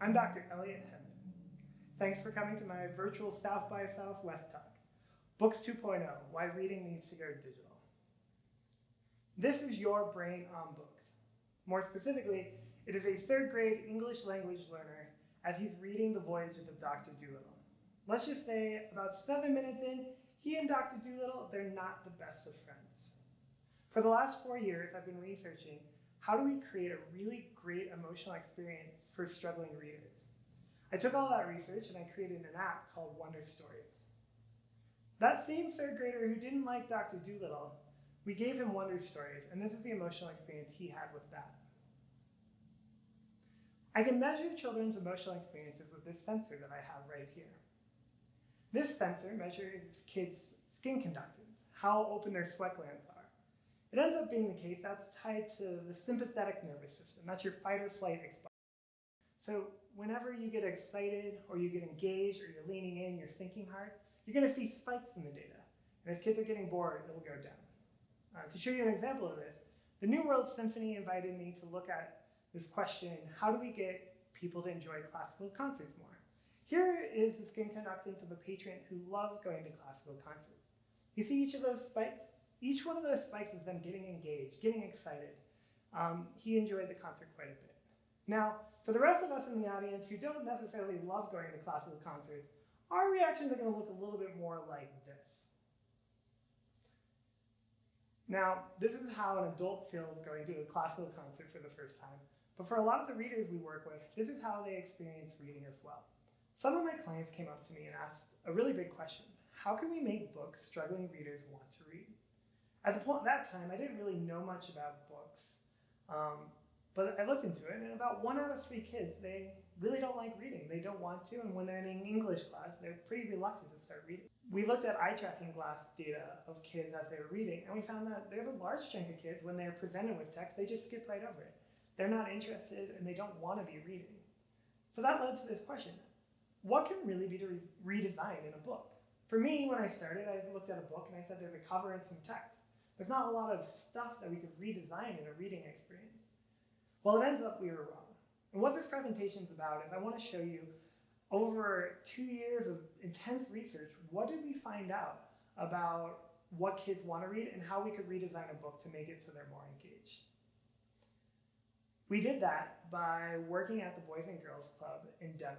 I'm Dr. Elliot Hedman. Thanks for coming to my virtual South by Southwest talk, Books 2.0, Why Reading Needs to Go Digital. This is your brain on books. More specifically, it is a third grade English language learner as he's reading The Voyages of Dr. Dolittle. Let's just say about 7 minutes in, he and Dr. Dolittle, they're not the best of friends. For the last 4 years, I've been researching how do we create a really great emotional experience for struggling readers. I took all that research and I created an app called Wonder Stories. That same third grader who didn't like Dr. Dolittle, we gave him Wonder Stories, and this is the emotional experience he had with that. I can measure children's emotional experiences with this sensor that I have right here. This sensor measures kids' skin conductance, how open their sweat glands are. It ends up being the case that's tied to the sympathetic nervous system. That's your fight or flight response. So whenever you get excited or you get engaged or you're leaning in, you're thinking hard, you're going to see spikes in the data. And if kids are getting bored, it'll go down. To show you an example of this, the New World Symphony invited me to look at this question, how do we get people to enjoy classical concerts more? Here is the skin conductance of a patron who loves going to classical concerts. You see each of those spikes? Each one of those spikes is them getting engaged, getting excited. He enjoyed the concert quite a bit. Now, for the rest of us in the audience who don't necessarily love going to classical concerts, our reactions are going to look a little bit more like this. Now, this is how an adult feels going to a classical concert for the first time, but for a lot of the readers we work with, this is how they experience reading as well. Some of my clients came up to me and asked a really big question. How can we make books struggling readers want to read? At that time, I didn't really know much about books, but I looked into it, and about 1 out of 3 kids, they really don't like reading. They don't want to, and when they're in an English class, they're pretty reluctant to start reading. We looked at eye tracking glass data of kids as they were reading, and we found that there's a large chunk of kids, when they're presented with text, they just skip right over it. They're not interested, and they don't want to be reading. So that led to this question. What can really be redesigned in a book? For me, when I started, I looked at a book and I said there's a cover and some text. There's not a lot of stuff that we could redesign in a reading experience. Well, it ends up we were wrong. And what this presentation is about is I want to show you over 2 years of intense research, what did we find out about what kids want to read and how we could redesign a book to make it so they're more engaged. We did that by working at the Boys and Girls Club in Denver.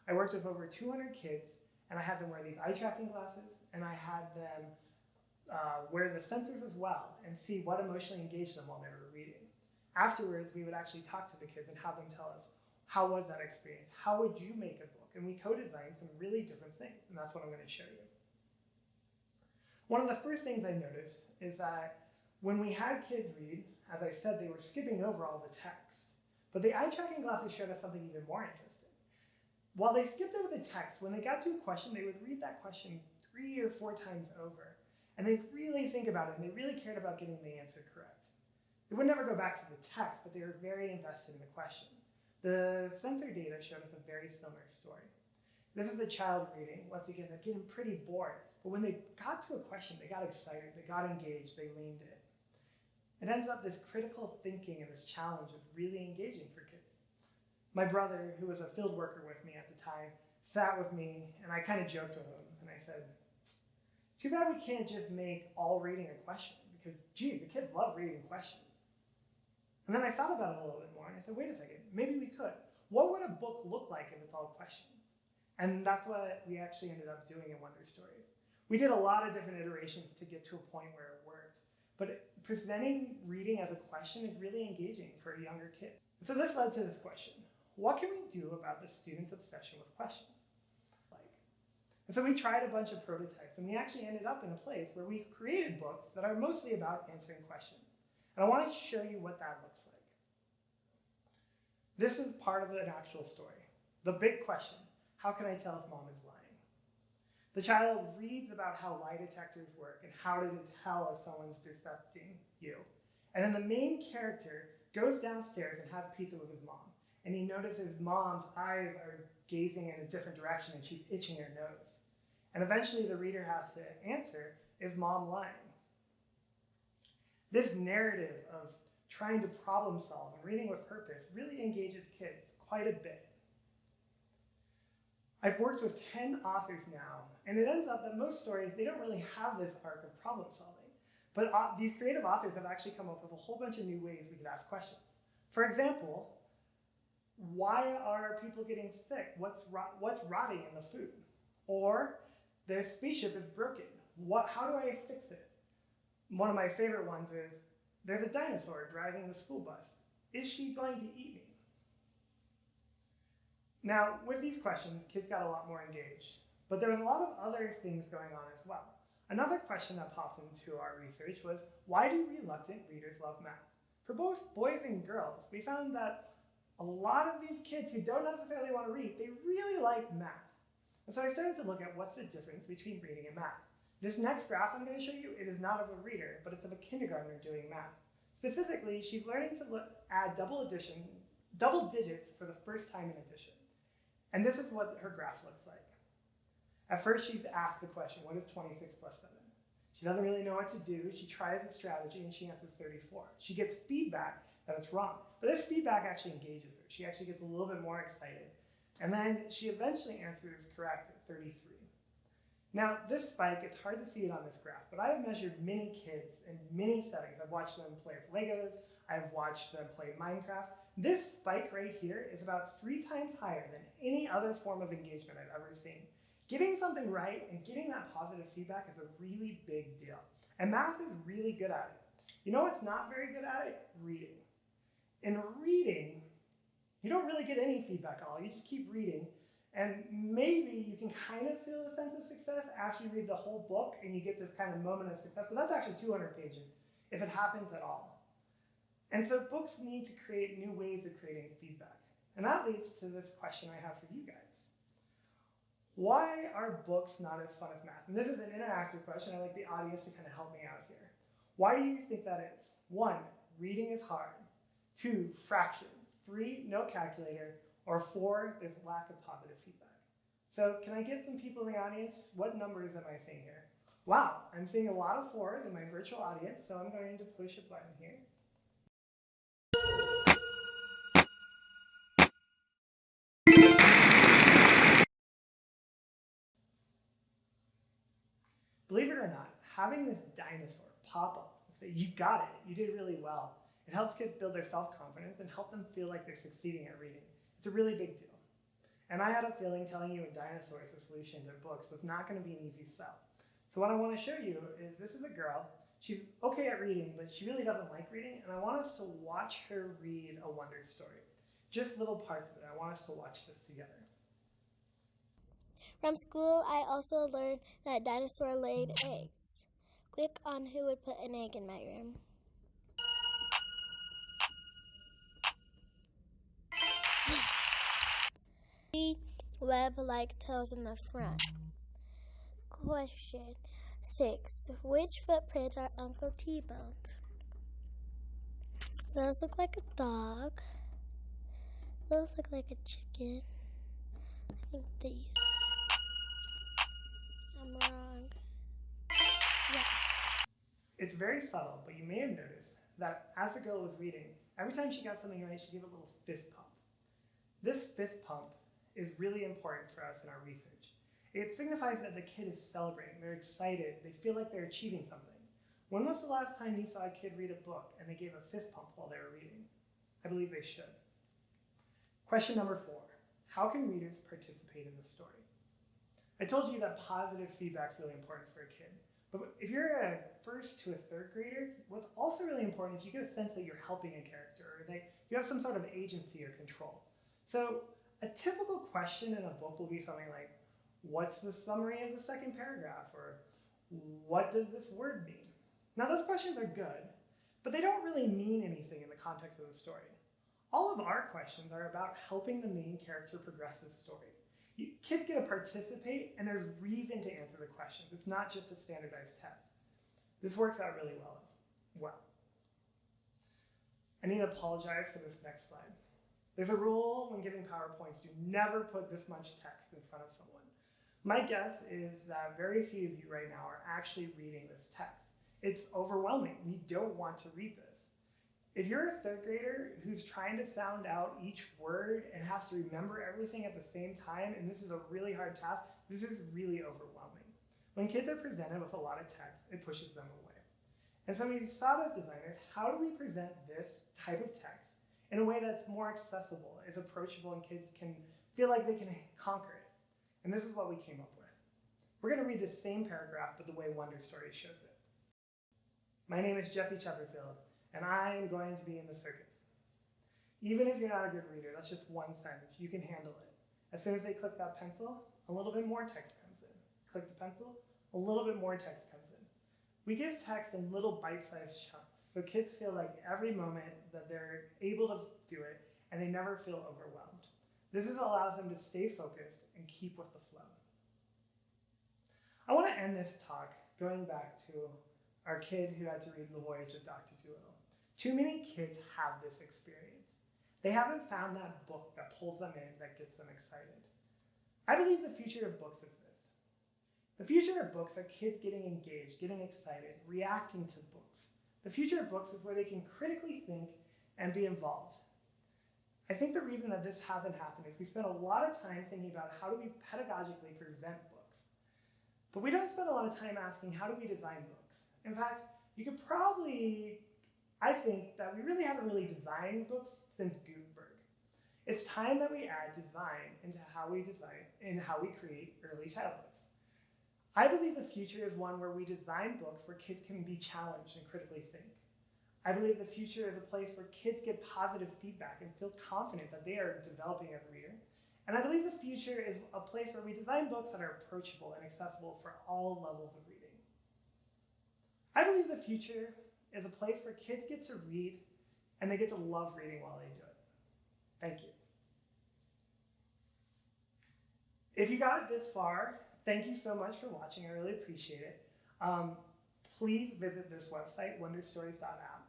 I worked with over 200 kids, and I had them wear these eye tracking glasses, and I had them wear the sensors as well and see what emotionally engaged them while they were reading. Afterwards, we would actually talk to the kids and have them tell us, how was that experience? How would you make a book? And we co-designed some really different things, and that's what I'm going to show you. One of the first things I noticed is that when we had kids read, as I said, they were skipping over all the text. But the eye tracking glasses showed us something even more interesting. While they skipped over the text, when they got to a question, they would read that question 3 or 4 times over. And they'd really think about it, and they really cared about getting the answer correct. They would never go back to the text, but they were very invested in the question. The sensor data showed us a very similar story. This is a child reading. Once again, they're getting pretty bored. But when they got to a question, they got excited, they got engaged, they leaned in. It ends up this critical thinking and this challenge is really engaging for kids. My brother, who was a field worker with me at the time, sat with me, and I kind of joked with him, and I said, too bad we can't just make all reading a question, because, geez, the kids love reading questions. And then I thought about it a little bit more, and I said, wait a second, maybe we could. What would a book look like if it's all questions? And that's what we actually ended up doing in Wonder Stories. We did a lot of different iterations to get to a point where it worked. But presenting reading as a question is really engaging for a younger kid. So this led to this question. What can we do about the students' obsession with questions? And so we tried a bunch of prototypes, and we actually ended up in a place where we created books that are mostly about answering questions. And I want to show you what that looks like. This is part of an actual story. The big question, how can I tell if mom is lying? The child reads about how lie detectors work and how to tell if someone's decepting you. And then the main character goes downstairs and has pizza with his mom. And he notices mom's eyes are gazing in a different direction and she's itching her nose. And eventually the reader has to answer, is mom lying? This narrative of trying to problem solve and reading with purpose really engages kids quite a bit. I've worked with 10 authors now, and it ends up that most stories, they don't really have this arc of problem solving. But these creative authors have actually come up with a whole bunch of new ways we could ask questions. For example, why are people getting sick? What's rotting in the food? Or the spaceship is broken. How do I fix it? One of my favorite ones is there's a dinosaur driving the school bus. Is she going to eat me? Now, with these questions, kids got a lot more engaged, but there was a lot of other things going on as well. Another question that popped into our research was, why do reluctant readers love math? For both boys and girls, we found that a lot of these kids who don't necessarily want to read, they really like math. And so I started to look at what's the difference between reading and math. This next graph I'm going to show you, it is not of a reader, but it's of a kindergartner doing math. Specifically, she's learning to add double digits for the first time in addition. And this is what her graph looks like. At first, she's asked the question, what is 26 plus 7? She doesn't really know what to do. She tries the strategy and she answers 34. She gets feedback that it's wrong. But this feedback actually engages her. She actually gets a little bit more excited. And then she eventually answers correct at 33. Now, this spike, it's hard to see it on this graph, but I have measured many kids in many settings. I've watched them play with Legos. I've watched them play Minecraft. This spike right here is about 3 times higher than any other form of engagement I've ever seen. Getting something right and getting that positive feedback is a really big deal. And math is really good at it. You know what's not very good at it? Reading. In reading, you don't really get any feedback at all. You just keep reading. And maybe you can kind of feel a sense of success after you read the whole book and you get this kind of moment of success. But that's actually 200 pages, if it happens at all. And so books need to create new ways of creating feedback. And that leads to this question I have for you guys. Why are books not as fun as math? And this is an interactive question. I like the audience to kind of help me out here. Why do you think that is? 1, reading is hard. 2, fraction. 3, no calculator. Or 4, there's lack of positive feedback. So can I get some people in the audience? What numbers am I seeing here? Wow, I'm seeing a lot of 4s in my virtual audience, so I'm going to push a button here. Believe it or not, having this dinosaur pop up and say, you got it, you did really well, it helps kids build their self-confidence and help them feel like they're succeeding at reading. It's a really big deal. And I had a feeling telling you a dinosaur is the solution to books was not going to be an easy sell. So what I want to show you is this is a girl. She's okay at reading, but she really doesn't like reading. And I want us to watch her read a Wonder Stories. Just little parts of it. I want us to watch this together. From school, I also learned that dinosaur laid eggs. Click on who would put an egg in my room. Web-like toes in the front. Question 6. Which footprints are Uncle T-Bone's? Those look like a dog. Those look like a chicken. I think these. I'm wrong. Yeah. It's very subtle, but you may have noticed that as the girl was reading, every time she got something right, she gave a little fist pump. This fist pump is really important for us in our research. It signifies that the kid is celebrating, they're excited, they feel like they're achieving something. When was the last time you saw a kid read a book and they gave a fist pump while they were reading? I believe they should. Question number 4. How can readers participate in the story? I told you that positive feedback is really important for a kid. But if you're a first to a third grader, what's also really important is you get a sense that you're helping a character or that you have some sort of agency or control. So a typical question in a book will be something like, what's the summary of the second paragraph? Or what does this word mean? Now those questions are good, but they don't really mean anything in the context of the story. All of our questions are about helping the main character progress this story. Kids get to participate, and there's reason to answer the questions. It's not just a standardized test. This works out really well as well. I need to apologize for this next slide. There's a rule when giving PowerPoints, do never put this much text in front of someone. My guess is that very few of you right now are actually reading this text. It's overwhelming. We don't want to read this. If you're a third grader who's trying to sound out each word and has to remember everything at the same time, and this is a really hard task, this is really overwhelming. When kids are presented with a lot of text, it pushes them away. And so we thought as designers, how do we present this type of text in a way that's more accessible, is approachable, and kids can feel like they can conquer it? And this is what we came up with. We're going to read the same paragraph, but the way Wonder Story shows it. My name is Jesse Chepperfield, and I am going to be in the circus. Even if you're not a good reader, that's just one sentence. You can handle it. As soon as they click that pencil, a little bit more text comes in. Click the pencil, a little bit more text comes in. We give text in little bite-sized chunks, so kids feel like every moment that they're able to do it, and they never feel overwhelmed. This allows them to stay focused and keep with the flow. I want to end this talk going back to our kid who had to read The Voyage of Dr. Dolittle. Too many kids have this experience. They haven't found that book that pulls them in, that gets them excited. I believe the future of books is this. The future of books are kids getting engaged, getting excited, reacting to books. The future of books is where they can critically think and be involved. I think the reason that this hasn't happened is we spend a lot of time thinking about how do we pedagogically present books. But we don't spend a lot of time asking how do we design books. In fact, you could probably, I think that we really haven't really designed books since Gutenberg. It's time that we add design into how we design and how we create early child books. I believe the future is one where we design books where kids can be challenged and critically think. I believe the future is a place where kids get positive feedback and feel confident that they are developing as a reader. And I believe the future is a place where we design books that are approachable and accessible for all levels of reading. I believe the future is a place where kids get to read and they get to love reading while they do it. Thank you. If you got it this far, thank you so much for watching. I really appreciate it. Please visit this website, wonderstories.app.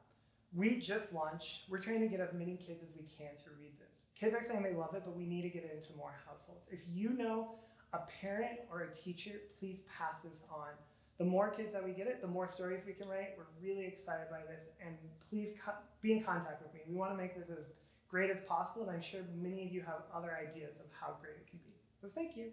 We just launched. We're trying to get as many kids as we can to read this. Kids are saying they love it, but we need to get it into more households. If you know a parent or a teacher, please pass this on. The more kids that we get it, the more stories we can write. We're really excited by this, and please be in contact with me. We want to make this as great as possible, and I'm sure many of you have other ideas of how great it can be. So thank you.